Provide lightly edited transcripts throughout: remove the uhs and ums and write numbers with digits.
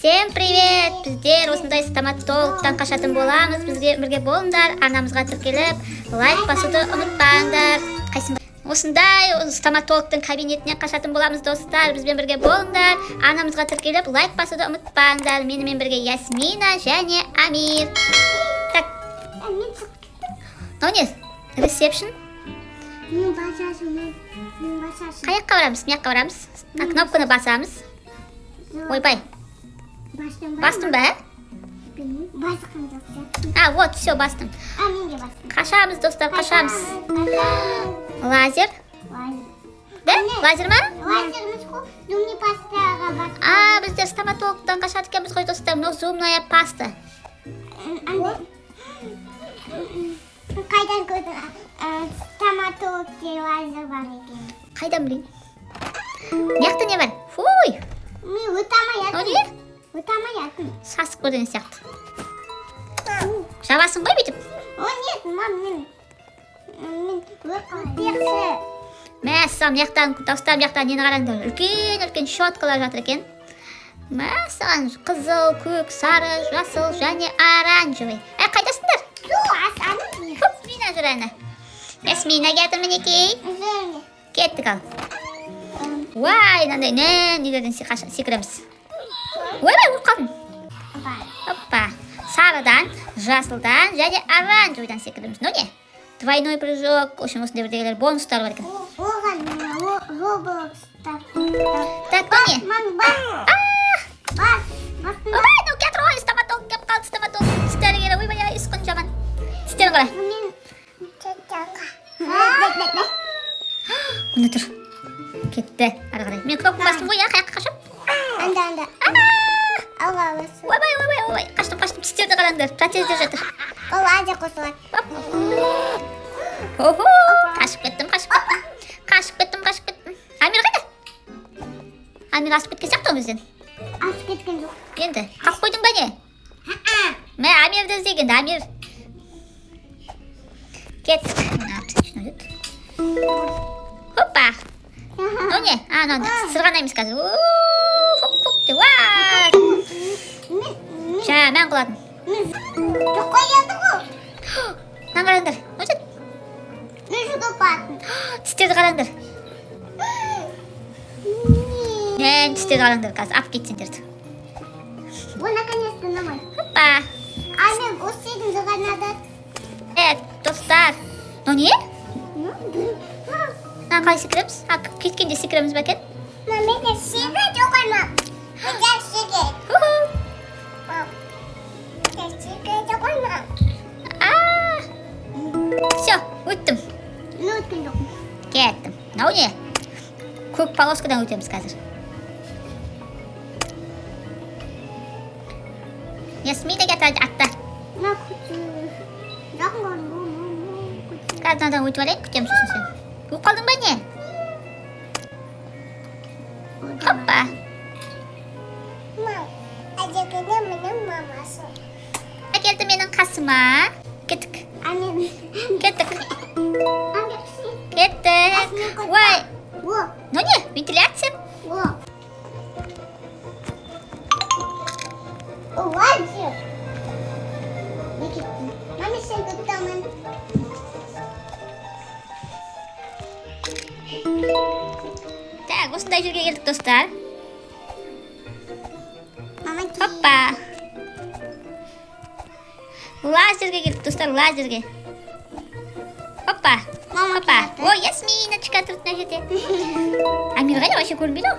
Всем привет! Біздер осындай стоматологтан қашатын боламыз. Бізге бірге болыңдар. Арнамызға тіркеліп, лайк басуды ұмытпаңдар. Осындай стоматологтың кабинетіне қашатын боламыз, достар. Бізбен бірге болыңдар. Арнамызға тіркеліп, лайк басуды ұмытпаңдар. Менімен бірге Ясмина және Амир. Так. Нонес? Ресепшн? Қаяққа барамыз? Мияққа барамыз? Кнопканы басамыз. Ойбай. Бастым ба? Вот, все, бастым. Қашамыз, достар, қашамыз. Лазер? Да? Лазер ма? Біздер стоматологтан қашады екенбіз ғой, достар. Но зумная паста. Қайдан көрдің стоматологте лазер бар екен? Қайдан білейін? Мияқта не бар? Фуй! Мен өтамай не? Өтамай Сасық көрген сияқты. Жабасың ғой бүйтіп? Нет, мам, мен өтпекші. Мәссаған, мияқтан, достар, мияқтан нені қараңдар? Үлкен щеткалар жатыр екен. Мәссаған, қызыл, көк, сары, жасыл және оранжевый. Қайдасыңдар? Мина жүр әні. Ясмина кетір мінекей. Кеттік ал. Уай, мынандай нелерден секіреміз. Ойбай, ұлып қалдым. Оппа. Сарыдан, жасылдан және оранжевыйдан секіреміз. Ну не? Двойной прыжок. Очень осындай бірдегелер бонустар бар екен. Оған Роблокстар. Так, ну не? Бас. Ойбай, ну кетір ғой, стоматолог кеп қалды, стоматолог. Тістері келі, ойбай, ұсқын жаман. Тістері қара. Мұны тұр. Кетті, ары қарай. Мен кнопка бастым ғой, қаяққа қашып? Анда. Ойбай, қаштым, тістерді қараңдар, протездер жатыр. Ол аза қосылар. Охо, қашып кеттім. Амир қайда? Амир асып кеткен сияқты ғой бізден. Асып кеткен жоқ. Енді, қақ қойдың ба не? Мә, Амирді іздеген, Амир. Кеттік. Хоппа. Ну не? Сырғанаймыз қазір. Мән құладым. Жоқ қояды ғой. Мән қараңдар. Мен жүгі батын. Тістерді қараңдар. Мен тістерді қараңдар қазір. Ап кетсендерді. Бұл наконец-то намай. Хоппа. Мен өстейдің зығанады. Достар. Ну не? Қалай секіреміз? Кеткенде секіреміз ба екен? Мен секі жоқ аймам. Мен секі. Все, өттім. Өткен жоқ. Кеттім. Мынау не? Көк полоскадан өтеміз қазір. Ясмина кетті атта. Қазір мынадан өтіп алайын, күтеміз үшін сен. Өп қалдың ба не? Хоппа. Әдекеде менің мамасы. Әкелді менің қасыма. Кеттік. Кеттік. Уай. Ну не? Вентиляция? Лазер. Маме сен күттамын. Так, осындай жерге келдік, достар. Мама Хоппа. Лазерге келдік, достар, лазерге. Хоппа. Ой, Ясминочка тұрды мына жерде. Амир қайда, вообще көрінбейді ғой.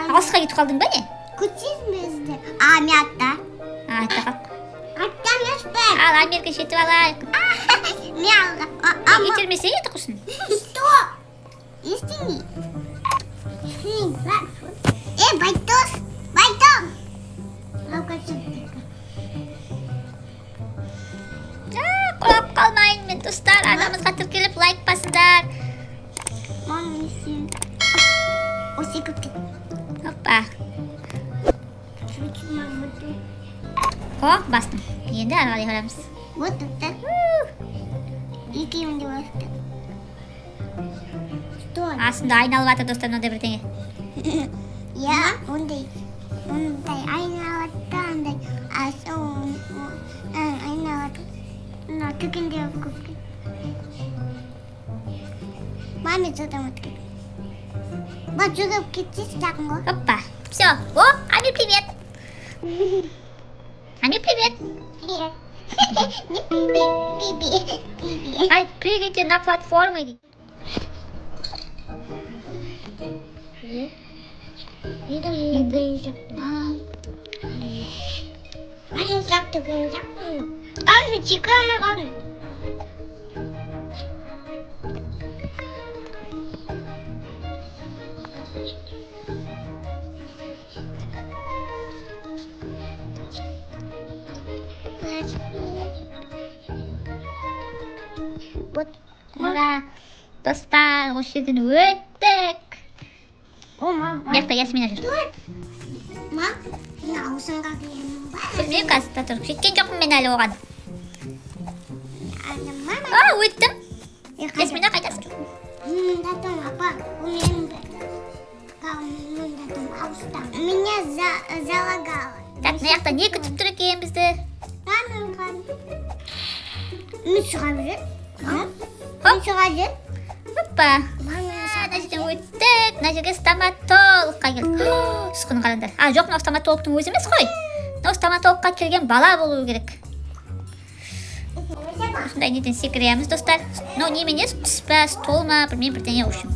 Алысқа кетіп қалдың ба не? күтсіз мен атта. Атта қап. Атта емеспін. Ал Амирге жетіп алайық. Мен Итермесе еті құрсын. Что? Истини. Байтос. Құлап қалмайын мен, достар. Арнамызға тіркеліп, лайк басыңдар. Мам, несен. Осы күтті. Хоппа. Бастым. Енді ары қарай қарамыз. Вот так. Екеуінде басты. Что? Астында айналып жатыр, достар, мынандай бірдеңе. Я ондай Түгінде көп. Маме задан өткен. Ба жүгіп кетсіз жақын ғой. Опа. Все. О, Амир, привет. Амир, привет. Привет. Ай, прыгайте на платформы. Аня жақты көріп жақты. Аня чеканы қаны. Ура. Достар, осы жерден өттік. Мама. Мына Ясмина жүр. Ма? Мен аузыңға киемін ба? Білмеймін қазір тұр. Жеткен жоқпын мен әлі оған. Мама. Өттім. Ясмина қайдасың? Мында тұрм, апа. Мен мында тұрм, ауызда. Меня залагало. Так, мына жақта не күтіп тұр екен бізді? Мен шығап жүр. Мен шығап жүр. Опа. Мына жерден өттік. Мына жерге стоматологқа келдік. Сұқын қараңдар. Жоқ, мынау стоматологтың өзі емес қой. Мынау стоматологқа келген бала болу керек. Осындай неден секіреміз, достар. Мынау немене? Түспә, стол ма, білмеймін, бірдеңе үшін.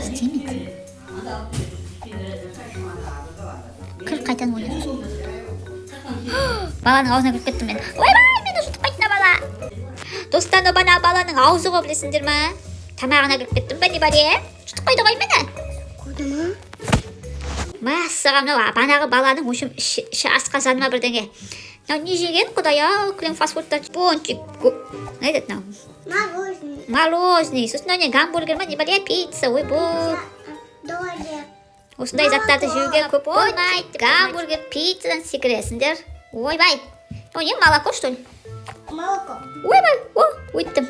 Істемейді. Кір қайтан ойнап. Баланың аузына кіріп кеттім мен. Ойбай, мені жұтып бала. Достар, бана баланың аузы ғой, білесіңдер ма? Тамағына кіріп кеттім бе, не бар е? Жұтып қойды ғой мені. Қойды ма? Мәссаған, мынау банағы баланың өшім іші асқазаны ма бірдеңе. Мынау не жеген, құдай-ау, кілем фастфудтар, пончик. Не айтады мынау? Мороженое. Мороженое. Сосын мынау не гамбургер ма, не бар е, пицца, ой бұл. Доля. Осындай заттарды жеуге көп болмайды. Гамбургер, пиццадан секіресіңдер. Ойбай. О, не, молоко, что ли? Молоко. Ойбай, о, өттім.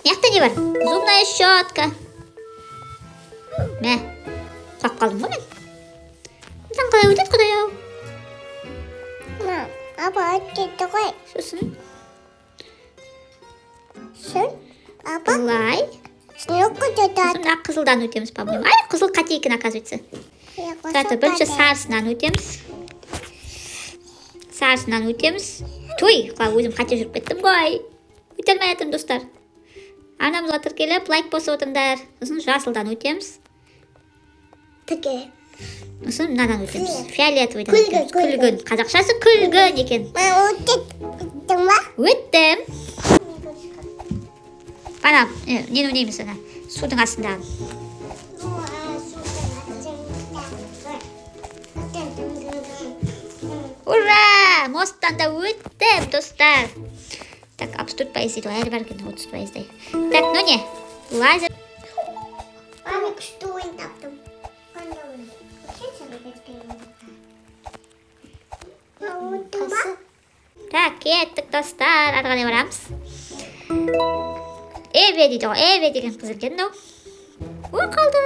Мияқта не бар? Зубная щетка. Мә, құлап қалдым ғой мен. Бұдан қалай өтеді, құдай-ау? Апа, өтті ғой. Сосын, Апа, былай. снег өтеді. Сосын мына қызылдан өтеміз, по-моему. Ай, қызыл қате екен, оказывается. Бірінші сарысынан өтеміз. Сарысынан өтеміз. Той, өзім қате жүріп кеттім ғой. Өте алмай жатырмын, достар. Анамызға тіркеліп, лайк басып отырыңдар. Сосын жасылдан өтеміз. Тіке. Сосын мынадан өтеміз. Фиолетовыйдан өтеміз. Күлгін. Қазақшасы күлгін екен. Өттің ба? Өттім. Бана, нені өнейміз ана? Судың астындағы. Ура! Мосттан да өттім, достар. Так, 64 пайыз дейді, әлі бар екен 30 пайыздай. Так, ну не? Лазер. Маме күшті ойын таптым. Өттің ба? Так, кеттік, достар. Ары қарай барамыз. Эве дейді ғой, Эве деген қыз екен, мынау. Ой, қалды.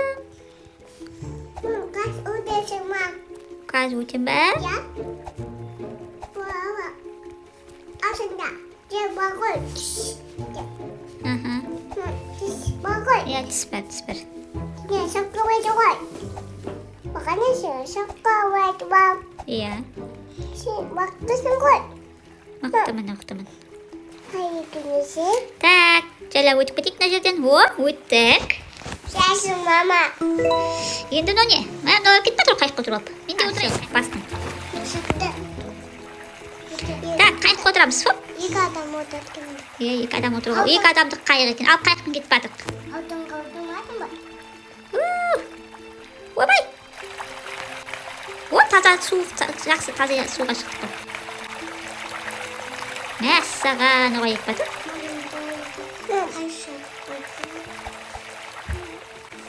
Қас өтесің ма? Қазір өтем ба? Я? Асында. Же бағыл. Бағыл. Я тіс бар. Не, шаққа өйді ғой. Бағаны шаққа өйді бақ. Иә, Сен бақтысың ғой. мақтымын. Қайы күнесі? Так, жайлап өтіп кетейік мына жерден. О, өттік. Шашың мама. Енді ну не? Мыналар кетті тұр қайыққа отырып алып. Мен де отырайын, бастың. Шықты. Так, қайыққа отырамыз. Хоп. Екі адам отырдың. Екі адам отырып алып. Екі адамдық қайық екен. Ал қайықпен кетіп бардық. Алтынға отырмадың ба? Ойбай. О, таза су, жақсы таза суға шықтық қой. Мәссаған, оға ек бады.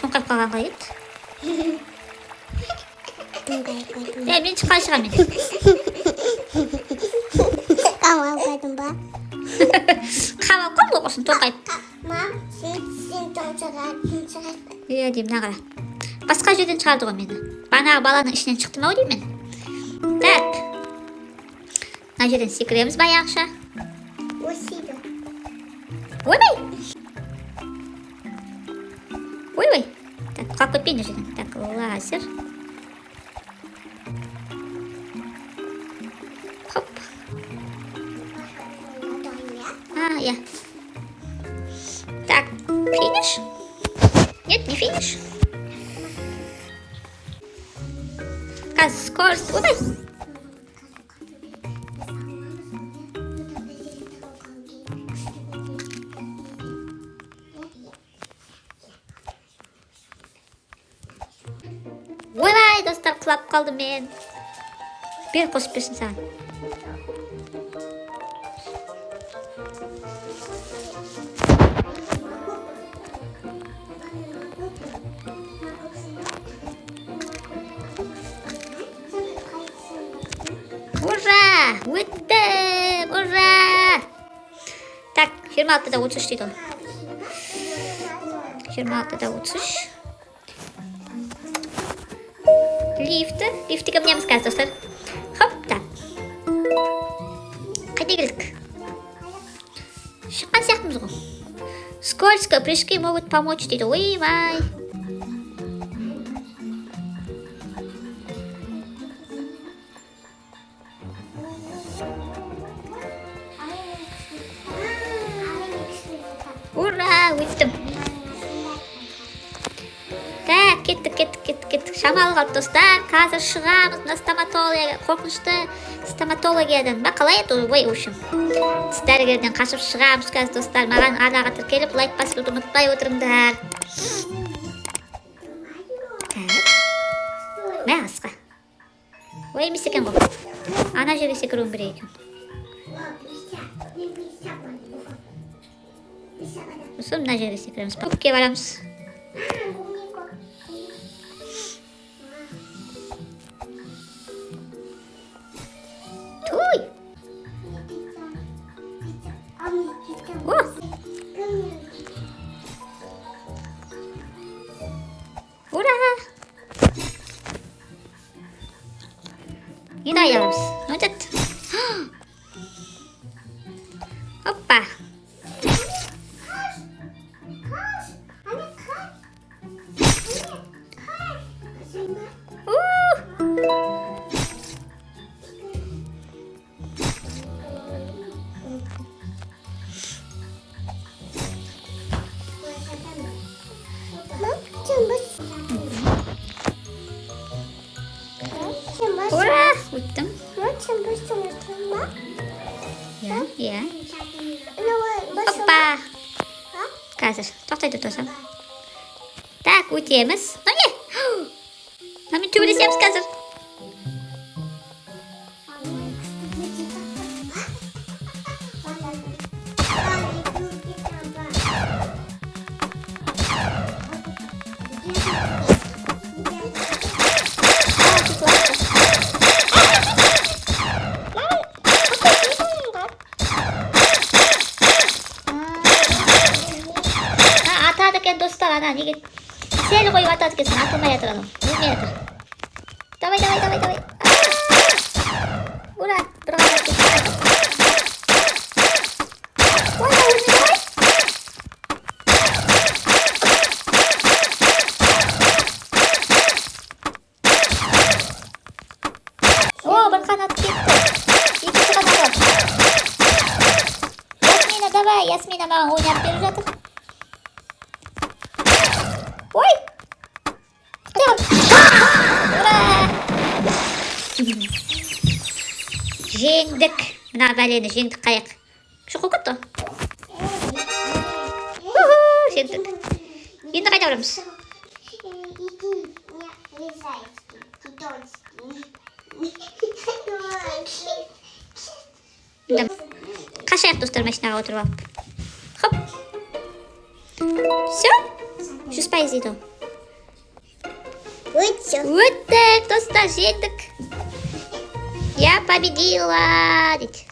Тоңқап қалған қой еді. Мен шыққан шығам мен. Қамал қайдың ба? Қамал қой бұл қосын тоңқайып. Мам, сен тоңшыға. Иә деймін, нағыра. Басқа жерден шығарды ғой мені. Банағы баланың ішінен шықтым ау деймін мен. Так. Мына жерден секіреміз баяғыша. Осыйды. Ойбай! Ойбай! Так, қалып кетпейін жерден. Так, лазер. Хоп. Я. Так, финиш? Нет, не финиш. Скорость. Ойбай! Ойбай, достар, құлап қалдым мен. Бер қосып берсін саған. Ура! Өттім! Ура! Так, 26-да 33 дейді ол. 26-да 33. Лифтіге мінеміз қазір, достар. Хоп, так. Қайда келдік? Шыққан сияқтымыз ғой. Скользко, прыжки могут помочь дейді. Ойбай. Ура, өттім. Так, кеттік. Шамалы қалды, достар. Қазір шығамыз мына стоматологияға. Қорқынышты стоматологиядан. Қалай еді ой, общем. Тіс дәрігерден қашып шығамыз қазір, достар. Маған араға тіркеліп, лайк басуды ұмытпай отырыңдар. Так. Мә асқа. Ой, емес екен ғой. Ана жерге секіруім керек екен. Сосын мына жерге секіреміз. Көпке барамыз. Туй! О! Ура! Енді айдаламыз. Өтет. Оппа! Ура! Өттім. Я. Оппа! Қазір. Тоқтайды тұрсам. Так, өтеміз. Не? Мен төбелесеміз қазір. Достар, ана неге сел қойып атады екенсің, атылмай жатыр анау. Өлмей жатыр. Давай. Ура, бір ғана кетті. Ой, өлмей давай. О, бір қанат кетті. Екінші қанат бар. Ясмина, давай. Ясмина маған ойнап беріп жатыр. Ой! Жеңдік. Мына бәлені жеңдік қайық. Шоқы көтті. Жеңдік. Енді қайда барамыз? Қашайық, достар, машинаға отырып алып. Хоп. Все? 100% дейді. Өттік, достар, жеттік. Я победила дейді.